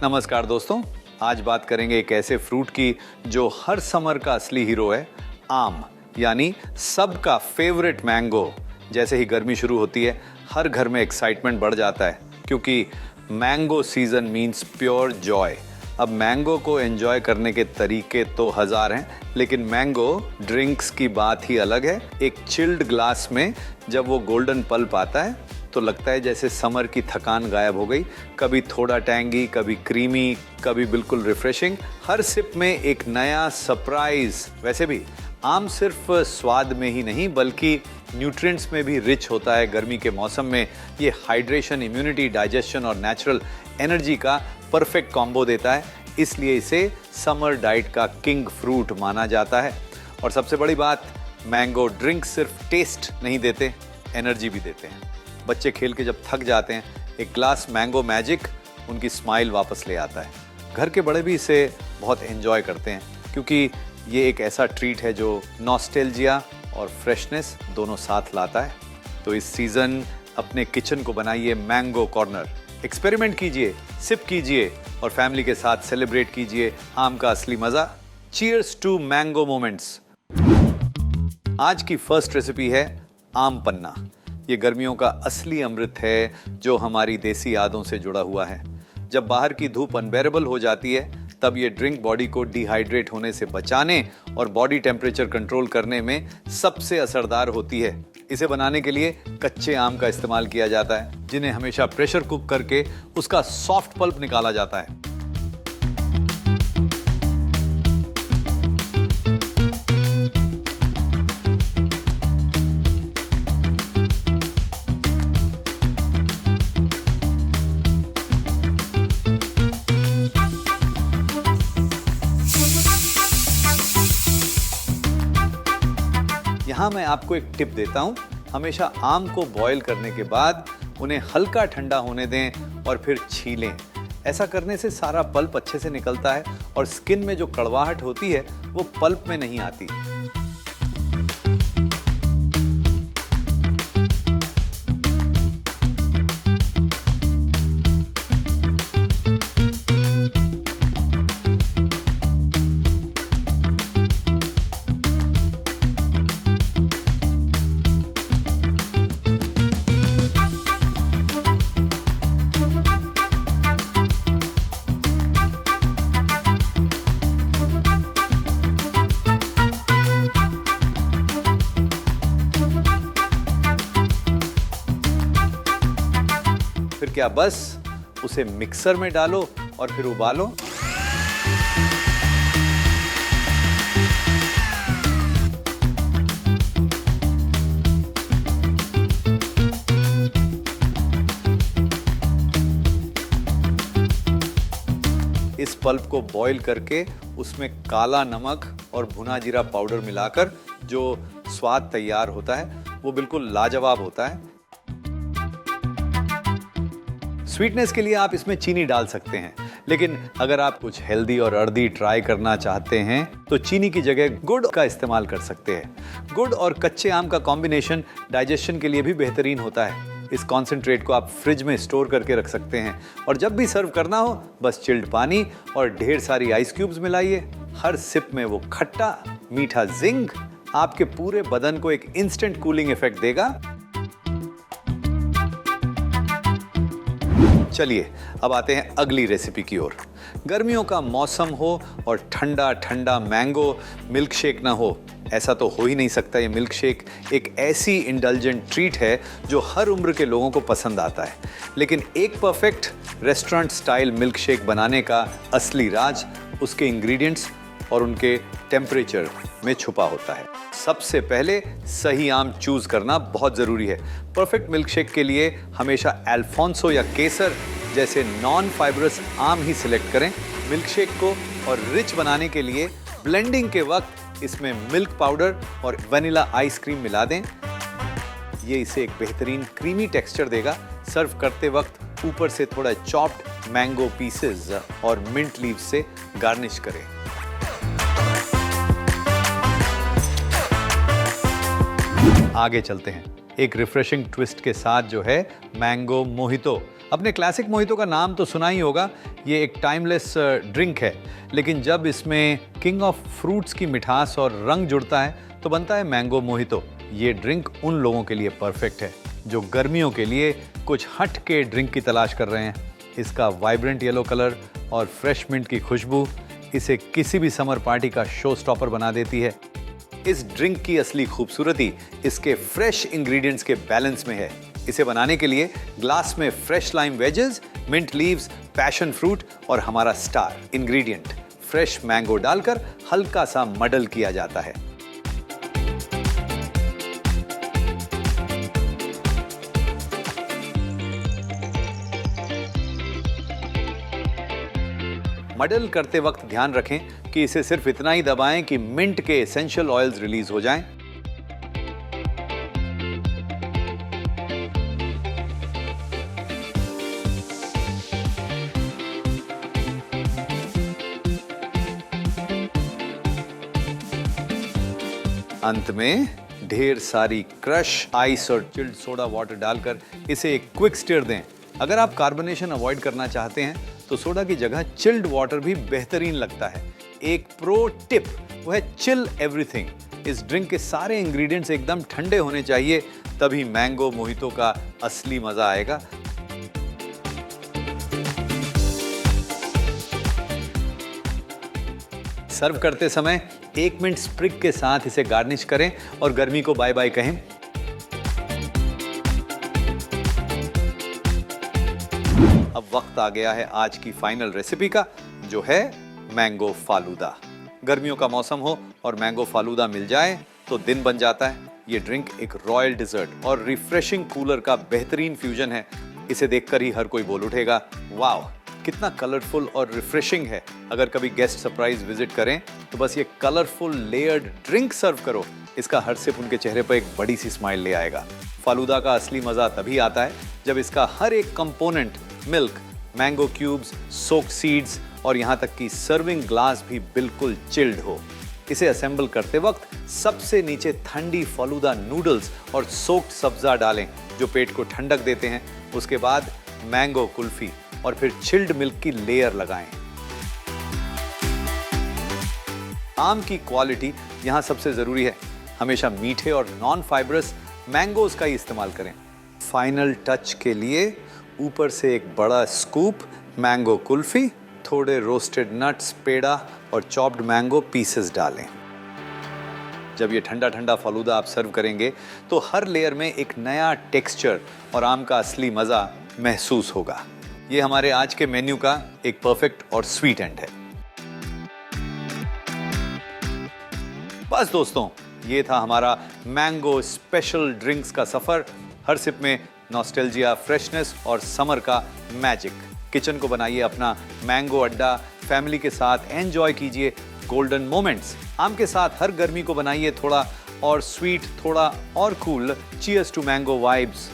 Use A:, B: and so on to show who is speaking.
A: नमस्कार दोस्तों, आज बात करेंगे एक ऐसे फ्रूट की जो हर समर का असली हीरो है, आम। यानी सबका फेवरेट मैंगो। जैसे ही गर्मी शुरू होती है हर घर में एक्साइटमेंट बढ़ जाता है क्योंकि mango season means pure Joy. अब मैंगो को एंजॉय करने के तरीके तो हजार हैं, लेकिन मैंगो ड्रिंक्स की बात ही अलग है। एक चिल्ड ग्लास में जब वो गोल्डन पल्प आता है तो लगता है जैसे समर की थकान गायब हो गई। कभी थोड़ा टैंगी, कभी क्रीमी, कभी बिल्कुल रिफ्रेशिंग। हर सिप में एक नया सरप्राइज। वैसे भी आम सिर्फ स्वाद में ही नहीं बल्कि न्यूट्रिएंट्स में भी रिच होता है। गर्मी के मौसम में ये हाइड्रेशन, इम्यूनिटी, डाइजेशन और नेचुरल एनर्जी का परफेक्ट कॉम्बो देता है। इसलिए इसे समर डाइट का किंग फ्रूट माना जाता है। और सबसे बड़ी बात, मैंगो ड्रिंक सिर्फ टेस्ट नहीं देते, एनर्जी भी देते हैं। बच्चे खेल के जब थक जाते हैं, एक ग्लास मैंगो मैजिक उनकी स्माइल वापस ले आता है। घर के बड़े भी इसे बहुत एंजॉय करते हैं क्योंकि ये एक ऐसा ट्रीट है जो नॉस्टैल्जिया और फ्रेशनेस दोनों साथ लाता है। तो इस सीजन अपने किचन को बनाइए मैंगो कॉर्नर। एक्सपेरिमेंट कीजिए, सिप कीजिए और फैमिली के साथ सेलिब्रेट कीजिए आम का असली मजा। Cheers to mango moments. आज की फर्स्ट रेसिपी है आम पन्ना। ये गर्मियों का असली अमृत है जो हमारी देसी यादों से जुड़ा हुआ है। जब बाहर की धूप अनबेरेबल हो जाती है तब ये ड्रिंक बॉडी को डिहाइड्रेट होने से बचाने और बॉडी टेम्परेचर कंट्रोल करने में सबसे असरदार होती है। इसे बनाने के लिए कच्चे आम का इस्तेमाल किया जाता है, जिन्हें हमेशा प्रेशर कुक करके उसका सॉफ्ट पल्प निकाला जाता है। यहाँ मैं आपको एक टिप देता हूँ। हमेशा आम को बॉईल करने के बाद उन्हें हल्का ठंडा होने दें और फिर छीलें। ऐसा करने से सारा पल्प अच्छे से निकलता है और स्किन में जो कड़वाहट होती है वो पल्प में नहीं आती। फिर क्या, बस उसे मिक्सर में डालो और फिर उबालो। इस पल्प को बॉईल करके उसमें काला नमक और भुना जीरा पाउडर मिलाकर जो स्वाद तैयार होता है वो बिल्कुल लाजवाब होता है। स्वीटनेस के लिए आप इसमें चीनी डाल सकते हैं, लेकिन अगर आप कुछ हेल्दी और अर्दी ट्राई करना चाहते हैं तो चीनी की जगह गुड़ का इस्तेमाल कर सकते हैं। गुड़ और कच्चे आम का कॉम्बिनेशन डाइजेशन के लिए भी बेहतरीन होता है। इस कॉन्सेंट्रेट को आप फ्रिज में स्टोर करके रख सकते हैं और जब भी सर्व करना हो बस चिल्ड पानी और ढेर सारी आइस क्यूब्स मिलाइए। हर सिप में वो खट्टा मीठा जिंग आपके पूरे बदन को एक इंस्टेंट कूलिंग इफेक्ट देगा। चलिए अब आते हैं अगली रेसिपी की ओर। गर्मियों का मौसम हो और ठंडा ठंडा मैंगो मिल्क शेक ना हो, ऐसा तो हो ही नहीं सकता। ये मिल्क शेक एक ऐसी इंडल्जेंट ट्रीट है जो हर उम्र के लोगों को पसंद आता है। लेकिन एक perfect restaurant style milk shake बनाने का असली राज उसके इंग्रेडिएंट्स और उनके टेम्परेचर में छुपा होता है। सबसे पहले सही आम चूज करना बहुत ज़रूरी है। परफेक्ट मिल्क शेक के लिए हमेशा अल्फोंसो या केसर जैसे नॉन फाइब्रस आम ही सिलेक्ट करें। मिल्क शेक को और रिच बनाने के लिए ब्लेंडिंग के वक्त इसमें मिल्क पाउडर और वनीला आइसक्रीम मिला दें। ये इसे एक बेहतरीन क्रीमी टेक्सचर देगा। सर्व करते वक्त ऊपर से थोड़ा चॉप्ड मैंगो पीसेस और मिंट लीव्स से गार्निश करें। आगे चलते हैं। एक रिफ्रेशिंग ट्विस्ट के साथ जो है मैंगो मोहितो। अपने क्लासिक मोहितो का नाम तो सुना ही होगा, ये एक टाइमलेस ड्रिंक है, लेकिन जब इसमें किंग ऑफ फ्रूट्स की मिठास और रंग जुड़ता है तो बनता है मैंगो मोहितो। ये ड्रिंक उन लोगों के लिए परफेक्ट है जो गर्मियों के लिए कुछ हट के ड्रिंक की तलाश कर रहे हैं। इसका वाइब्रेंट येलो कलर और फ्रेश मिंट की खुशबू इसे किसी भी समर पार्टी का शो स्टॉपर बना देती है। इस ड्रिंक की असली खूबसूरती इसके फ्रेश इंग्रेडिएंट्स के बैलेंस में है। इसे बनाने के लिए ग्लास में fresh lime wedges, mint leaves, passion fruit और हमारा स्टार इंग्रेडिएंट फ्रेश मैंगो डालकर हल्का सा मडल किया जाता है। मडल करते वक्त ध्यान रखें कि इसे सिर्फ इतना ही दबाएं कि मिंट के एसेंशियल ऑयल्स रिलीज हो जाएं। अंत में ढेर सारी क्रश आइस और चिल्ड सोडा वाटर डालकर इसे एक क्विक स्टिर दें। अगर आप कार्बोनेशन अवॉइड करना चाहते हैं तो सोडा की जगह चिल्ड वाटर भी बेहतरीन लगता है। एक प्रो टिप वो है चिल एवरीथिंग। इस ड्रिंक के सारे इंग्रेडिएंट्स एकदम ठंडे होने चाहिए, तभी मैंगो मोहितो का असली मजा आएगा। सर्व करते समय 1 मिनट स्प्रिग के साथ इसे गार्निश करें और गर्मी को बाय बाय कहें। अब वक्त आ गया है आज की फाइनल रेसिपी का, जो है मैंगो फालूदा। गर्मियों का मौसम हो और मैंगो फालूदा मिल जाए तो दिन बन जाता है। ये ड्रिंक एक रॉयल डिजर्ट और रिफ्रेशिंग कूलर का बेहतरीन फ्यूजन है। इसे देखकर ही हर कोई बोल उठेगा, वाह कितना कलरफुल और रिफ्रेशिंग है। अगर कभी गेस्ट सरप्राइज विजिट करें तो बस ये कलरफुल लेयर्ड ड्रिंक सर्व करो, इसका हर सिप उनके चेहरे पर एक बड़ी सी स्माइल ले आएगा। फालूदा का असली मजा तभी आता है जब इसका हर एक component milk, mango cubes, soaked seeds और यहाँ तक कि सर्विंग ग्लास भी बिल्कुल चिल्ड हो। इसे असेंबल करते वक्त सबसे नीचे ठंडी फालूदा नूडल्स और सोक्ड सब्जा डालें जो पेट को ठंडक देते हैं। उसके बाद मैंगो कुल्फी और फिर चिल्ड मिल्क की लेयर लगाएं। आम की क्वालिटी यहाँ सबसे जरूरी है। हमेशा मीठे और नॉन फाइब्रस मैंगोज का ही इस्तेमाल करें। फाइनल टच के लिए ऊपर से एक बड़ा स्कूप मैंगो कुल्फी, थोड़े रोस्टेड नट्स, पेड़ा और चॉप्ड मैंगो पीसेस डालें। जब ये ठंडा ठंडा फालूदा आप सर्व करेंगे तो हर लेयर में एक नया टेक्सचर और आम का असली मजा महसूस होगा। ये हमारे आज के मेन्यू का एक परफेक्ट और स्वीट एंड है। बस दोस्तों, ये था हमारा मैंगो स्पेशल ड्रिंक्स का सफर। हर सिप में नॉस्टैल्जिया, फ्रेशनेस और समर का मैजिक। किचन को बनाइए अपना मैंगो अड्डा, फैमिली के साथ एंजॉय कीजिए गोल्डन मोमेंट्स। आम के साथ हर गर्मी को बनाइए थोड़ा और स्वीट, थोड़ा और cool. Cheers to mango vibes.